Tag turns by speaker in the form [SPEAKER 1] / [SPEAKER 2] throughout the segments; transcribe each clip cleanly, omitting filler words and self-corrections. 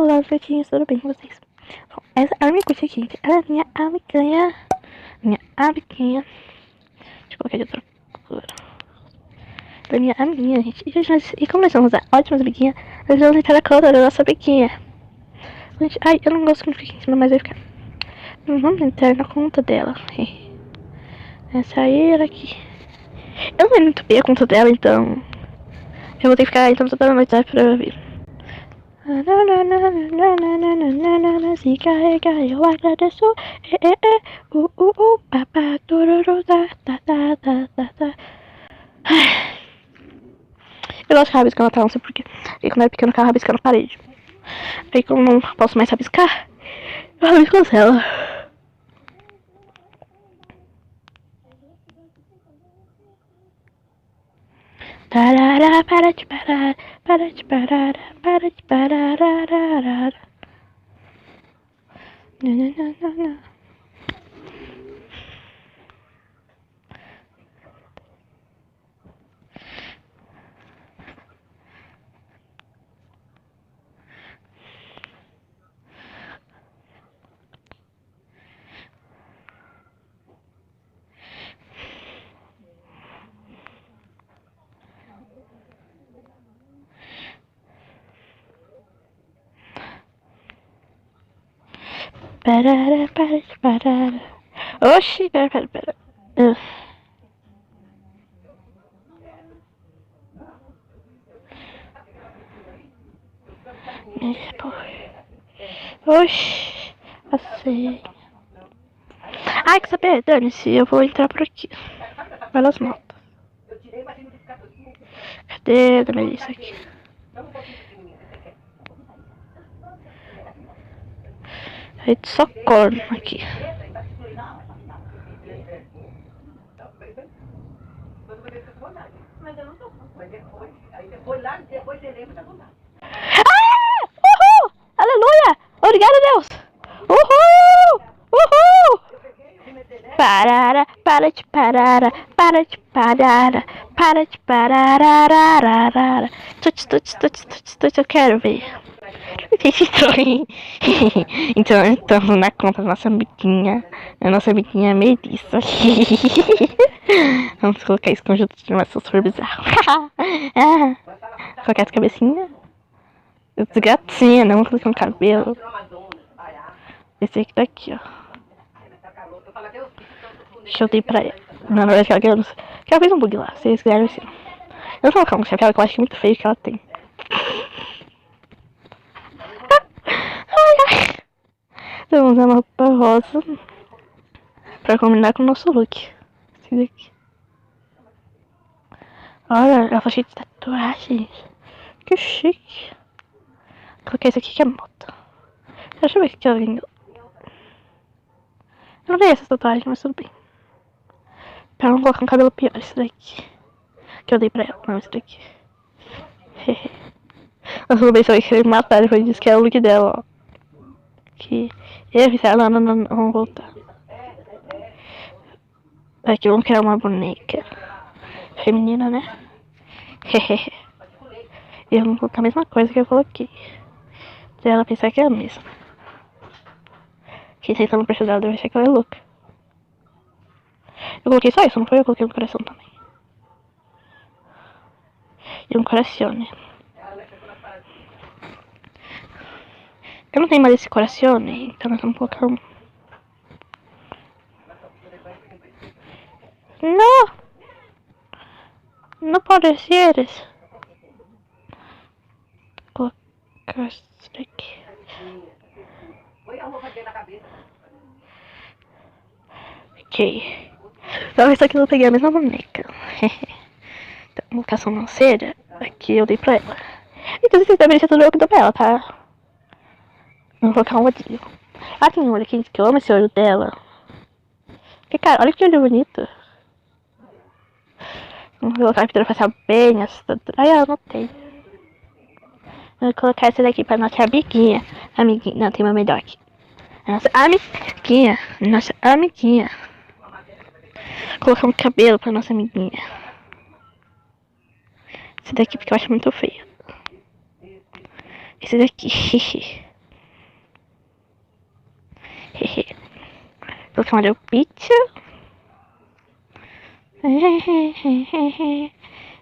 [SPEAKER 1] Olá, pretinhos, tudo bem com vocês? Bom, essa amiguinha aqui, gente, ela é minha amiguinha. Minha amiguinha. Deixa eu colocar de outra cor. Ela é minha amiguinha, gente. E como nós vamos usar ótimas amiguinhas, nós vamos entrar na conta da nossa amiguinha. Gente, ai, eu não gosto quando fica em cima, mas vai ficar. Vamos entrar na conta dela. Essa aí era aqui. Eu não lembro muito bem a conta dela, então eu vou ter que ficar entrando toda noite pra ver. Se carrega, eu agradeço. Papá, tururu, tá. Eu gosto de rabiscar na tela, não sei porquê. E quando era pequeno, eu ficava rabiscando na parede. Aí, como não posso mais rabiscar, eu rabisco as ela. Tarará, para de parar, para de parar, para de parar. Não. Para de parar. Oxi, pera. Oxi, passei. Ai, que saber, dane-se, eu vou entrar por aqui. Pelas motos. Cadê a Melissa aqui? Aí só corno aqui. Ah! Uhul! Aleluia! Obrigado, Deus! Uhul! Para de parar. Tuts, eu quero ver. Então, na conta da nossa amiguinha, a nossa amiguinha Melissa. Vamos colocar esse conjunto de animação super bizarro. Colocar essa cabecinha. Gatinha, não vamos colocar um cabelo. Esse aqui daqui, ó. Que eu dei pra ela. Na verdade, que ela fez um bug lá. Se vocês quiserem, assim. Eu vou colocar um chapéu que eu acho muito feio que ela tem. Então, vamos usar uma roupa rosa pra combinar com o nosso look. Esse daqui. Olha, ela tá cheia de tatuagens. Que chique. Coloquei esse aqui que é moto. Deixa eu ver o que ela ganhou. Eu não dei essa tatuagem, mas tudo bem. Pra não colocar um cabelo pior, esse daqui. Que eu dei pra ela, não esse daqui. Nossa, eu pensei que ia me matar, depois disse que é o look dela, ó. Que eu avisei ela, não, vamos voltar. Aqui vamos criar uma boneca feminina, né? E vamos colocar a mesma coisa que eu coloquei. Se ela pensar que é a mesma. Quem tenta no perfil dela deve achar que ela é louca. Eu coloquei só isso, não foi? Eu coloquei um coração também. E um coração, né? Eu não tenho mais esse coração, né? Então nós vamos colocar um. Não pode ser. Vou colocar isso daqui. Ok. Talvez aqui eu peguei a mesma boneca. Então, vou colocar essa manceira. Aqui eu dei pra ela. Então vocês devem ser tudo eu que dou pra ela, tá? Vou colocar um olhinho. Ah, tem um olho aqui que eu amo esse olho dela. Que cara, olha que olho bonito. Vamos colocar a pintura facial bem essa. Ai, eu anotei. Vou colocar essa daqui pra nossa amiguinha. Não, tem uma melhor aqui. Nossa amiguinha. Colocar um cabelo pra nossa amiguinha. Esse daqui porque eu acho muito feio. Esse daqui. Colocar uma pizza.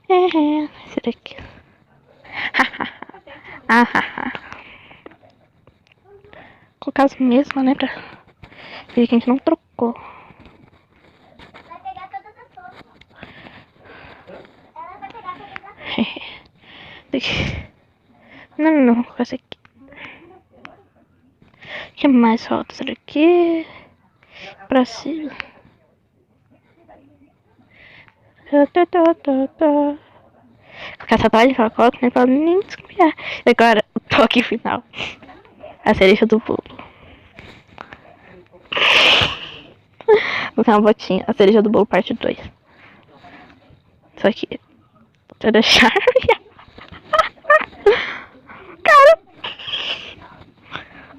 [SPEAKER 1] Esse daqui. Colocar as mesmas, né? Pra ver que a gente não trocou.
[SPEAKER 2] Vai pegar todas as fotos. Ela vai pegar todas as fotos.
[SPEAKER 1] Não, essa aqui. O que mais falta? Essa daqui. Pra cima. Colocar essa toalha que ela coloca, né? Pra nem desconfiar. E agora, o toque final. A cereja do bolo. Vou colocar uma botinha. A cereja do bolo parte 2. Isso aqui. Toda charme. Cara.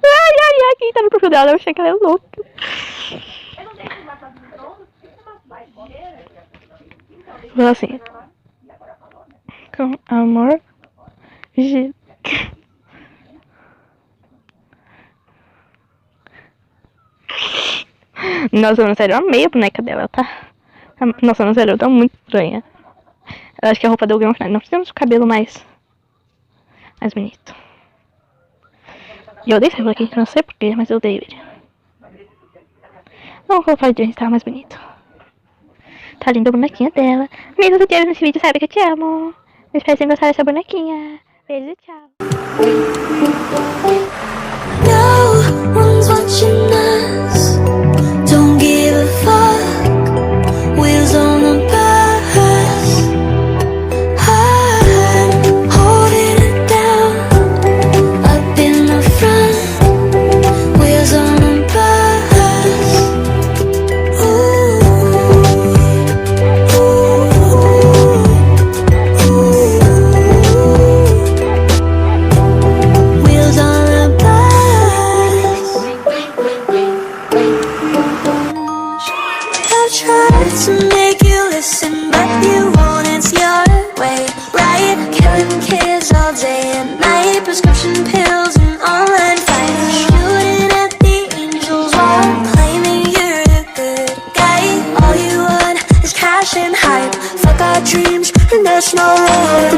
[SPEAKER 1] Ai, quem tá no perfil dela? Eu achei que ela é louca. Vou assim. Com amor. Nossa, não sério, eu amei a boneca dela, tá? Nossa, não sério, ela tá muito estranha. Eu acho que a roupa deu grande. Não precisamos de cabelo mais bonito. E eu odeio esse cabelo aqui, não sei porquê, mas eu odeio ele. Vamos colocar de tá mais bonito. Tá linda a bonequinha dela. Amigos, se tiver nesse vídeo, sabe que eu te amo. Eu espero que vocês gostaram dessa bonequinha. Beijo e tchau.
[SPEAKER 3] No one's watching us. Don't give a fuck. Wheels on the bus. I'm holding it down. Up in the front. Wheels on the bus. Ooh, wheels on the bus. I've tried to make you listen, but you won't. It's your way, right? Killing kids all day and night. Prescription pills and online fights. Shooting at the angels while claiming you're a good guy. All you want is cash and hype. Fuck our dreams and there's no room.